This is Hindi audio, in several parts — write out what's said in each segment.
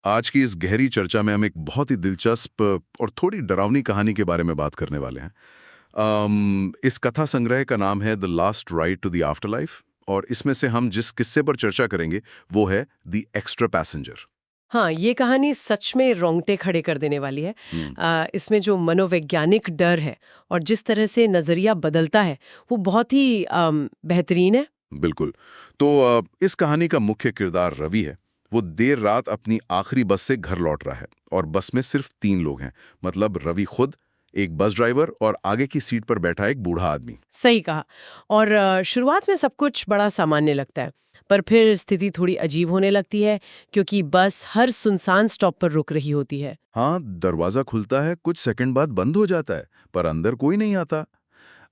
आज की इस गहरी चर्चा में हम एक बहुत ही दिलचस्प और थोड़ी डरावनी कहानी के बारे में बात करने वाले हैं। इस कथा संग्रह का नाम है the last ride to the afterlife और इसमें से हम जिस किस्से पर चर्चा करेंगे वो है द एक्स्ट्रा पैसेंजर। हाँ, ये कहानी सच में रोंगटे खड़े कर देने वाली है। हम्म। इसमें जो मनोवैज्ञानिक डर है और जिस तरह से नजरिया बदलता है वो बहुत ही बेहतरीन है। बिल्कुल। तो इस कहानी का मुख्य किरदार रवि है। वो देर रात अपनी आखिरी बस से घर लौट रहा है और बस में सिर्फ 3 लोग हैं। मतलब रवि खुद, एक बस ड्राइवर और आगे की सीट पर बैठा एक बूढ़ा आदमी। सही कहा। और शुरुआत में सब कुछ बड़ा सामान्य लगता है, पर फिर स्थिति थोड़ी अजीब होने लगती है क्योंकि बस हर सुनसान स्टॉप पर रुक रही होती है। हाँ, दरवाजा खुलता है, कुछ सेकंड बाद बंद हो जाता है, पर अंदर कोई नहीं आता।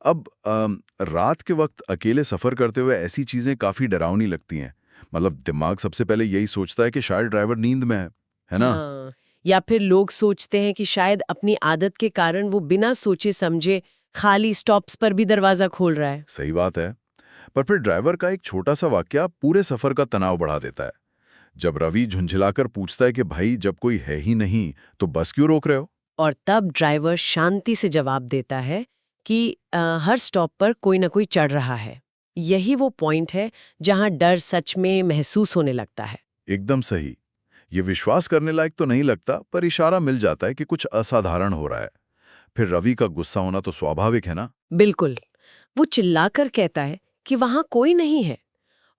अब रात के वक्त अकेले सफर करते हुए ऐसी चीजें काफी डरावनी लगती हैं। मतलब दिमाग सबसे पहले यही सोचता है कि शायद ड्राइवर नींद में है ना? हाँ, या फिर लोग सोचते हैं कि शायद अपनी आदत के कारण वो बिना सोचे समझे खाली स्टॉप्स पर भी दरवाजा खोल रहा है। सही बात है। पर फिर ड्राइवर का एक छोटा सा वाकया पूरे सफर का तनाव बढ़ा देता है। जब रवि झुंझलाकर पूछता है कि भाई जब कोई है ही नहीं तो बस क्यों रोक रहे हो? और तब ड्राइवर शांति से जवाब देता है कि हर स्टॉप पर कोई ना कोई चढ़ रहा है। यही वो पॉइंट है जहां डर सच में महसूस होने लगता है। एकदम सही। ये विश्वास करने लायक तो नहीं लगता, पर इशारा मिल जाता है कि कुछ असाधारण हो रहा है। फिर रवि का गुस्सा होना तो स्वाभाविक है ना? बिल्कुल। वो चिल्लाकर कहता है कि वहां कोई नहीं है,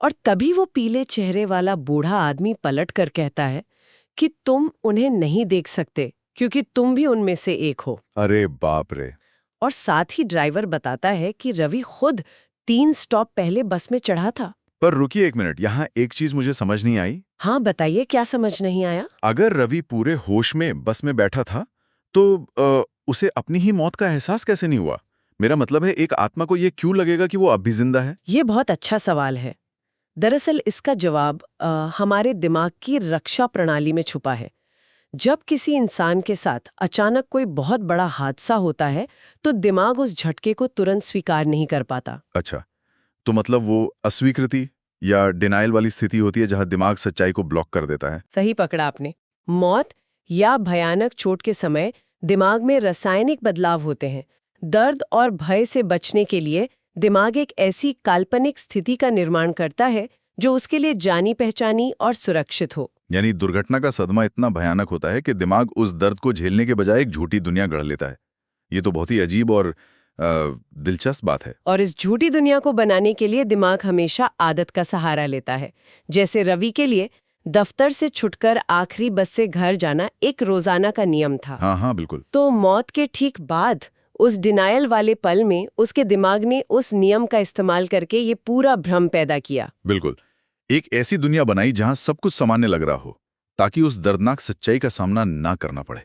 और तभी वो पीले चेहरे वाला बूढ़ा आदमी पलट कर कहता है कि तुम उन्हें नहीं देख सकते क्योंकि तुम भी उनमें से एक हो। अरे बाप रे! और साथ ही ड्राइवर बताता है कि रवि खुद 3 स्टॉप पहले बस में चढ़ा था। पर रुकिए एक मिनट, यहाँ एक चीज मुझे समझ नहीं आई। हाँ, बताइए क्या समझ नहीं आया? अगर रवि पूरे होश में बस में बैठा था, तो उसे अपनी ही मौत का एहसास कैसे नहीं हुआ? मेरा मतलब है, एक आत्मा को ये क्यों लगेगा कि वो अब भी जिंदा है? ये बहुत अच्छा सवाल है। दरअसल इसका जवाब हमारे दिमाग की रक्षा प्रणाली में छुपा है। जब किसी इंसान के साथ अचानक कोई बहुत बड़ा हादसा होता है, तो दिमाग उस झटके को तुरंत स्वीकार नहीं कर पाता। अच्छा, तो मतलब वो अस्वीकृति या डिनायल वाली स्थिति होती है जहां दिमाग सच्चाई को ब्लॉक कर देता है। सही पकड़ा आपने। मौत या भयानक चोट के समय दिमाग में रासायनिक बदलाव होते हैं। दर्द और भय से बचने के लिए दिमाग एक ऐसी काल्पनिक स्थिति का निर्माण करता है जो उसके लिए जानी पहचानी और सुरक्षित हो। यानी दुर्घटना का सदमा इतना भयानक होता है कि दिमाग उस दर्द को झेलने के बजाय एक झूठी दुनिया गढ़ लेता है। ये तो बहुत ही अजीब और दिलचस्प बात है। और इस झूठी दुनिया को बनाने के लिए दिमाग हमेशा आदत का सहारा लेता है। जैसे रवि के लिए दफ्तर से छुटकर आखिरी बस से घर जाना एक रोजाना का नियम था। हाँ हाँ, बिल्कुल। तो मौत के ठीक बाद उस डिनायल वाले पल में उसके दिमाग ने उस नियम का इस्तेमाल करके ये पूरा भ्रम पैदा किया। बिल्कुल। एक ऐसी दुनिया बनाई जहां सब कुछ सामान्य लग रहा हो, ताकि उस दर्दनाक सच्चाई का सामना ना करना पड़े।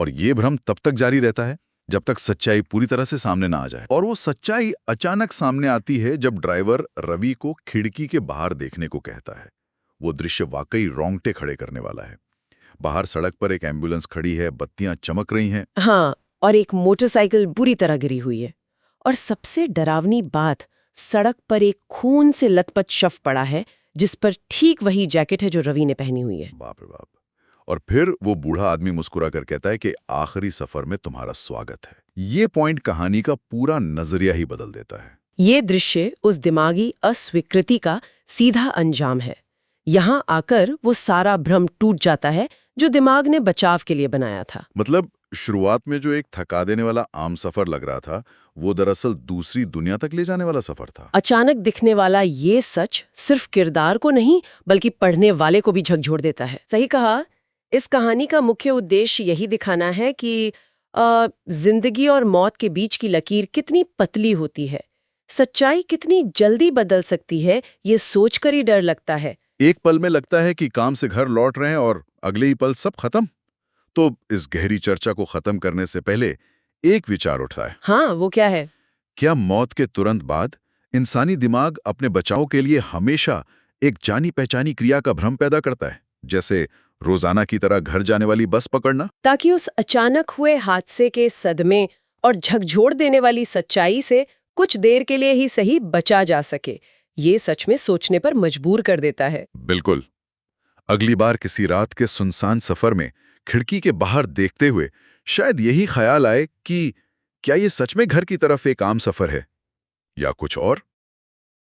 और ये भ्रम तब तक जारी रहता है जब तक सच्चाई पूरी तरह से सामने ना आ जाए। और वो सच्चाई अचानक सामने आती है जब ड्राइवर रवि को खिड़की के बाहर देखने को कहता है। वो दृश्य वाकई रोंगटे खड़े करने वाला है। बाहर सड़क पर एक एम्बुलेंस खड़ी है, बत्तियां चमक रही हैं। हाँ, और एक मोटरसाइकिल बुरी तरह गिरी हुई है। और सबसे डरावनी बात, सड़क पर एक खून से लथपथ शव पड़ा है जिस पर ठीक वही जैकेट है जो रवि ने पहनी हुई है। बाप रे बाप! और फिर वो बूढ़ा आदमी मुस्कुरा कर कहता है कि आखिरी सफर में तुम्हारा स्वागत है। ये पॉइंट कहानी का पूरा नजरिया ही बदल देता है। ये दृश्य उस दिमागी अस्वीकृति का सीधा अंजाम है। यहाँ आकर वो सारा भ्रम टूट जाता है जो दिमाग ने बचाव के लिए बनाया था। मतलब शुरुआत में जो एक थका देने वाला आम सफर लग रहा था, वो दरअसल दूसरी दुनिया तक ले जाने वाला सफर था। अचानक दिखने वाला ये सच सिर्फ किरदार को नहीं बल्कि पढ़ने वाले को भी झकझोर देता है। सही कहा। इस कहानी का मुख्य उद्देश्य यही दिखाना है कि जिंदगी और मौत के बीच की लकीर कितनी पतली होती है। सच्चाई कितनी जल्दी बदल सकती है, ये सोचकर ही डर लगता है। एक पल में लगता है कि काम से घर लौट रहे हैं और अगले ही पल सब खत्म। तो इस गहरी चर्चा को खत्म करने से पहले एक विचार उठता है। हाँ, वो क्या है? क्या मौत के तुरंत बाद इंसानी दिमाग अपने बचाव के लिए हमेशा एक जानी पहचानी क्रिया का भ्रम पैदा करता है, जैसे रोजाना की तरह घर जाने वाली बस पकड़ना? ताकि उस अचानक हुए हादसे के सदमे और झकझोर देने वाली सच्चाई से कुछ देर के लिए ही सही बचा जा सके। ये सच में सोचने पर मजबूर कर देता है। बिल्कुल। अगली बार किसी रात के सुनसान सफर में खिड़की के बाहर देखते हुए शायद यही ख्याल आए कि क्या ये सच में घर की तरफ एक आम सफर है या कुछ और।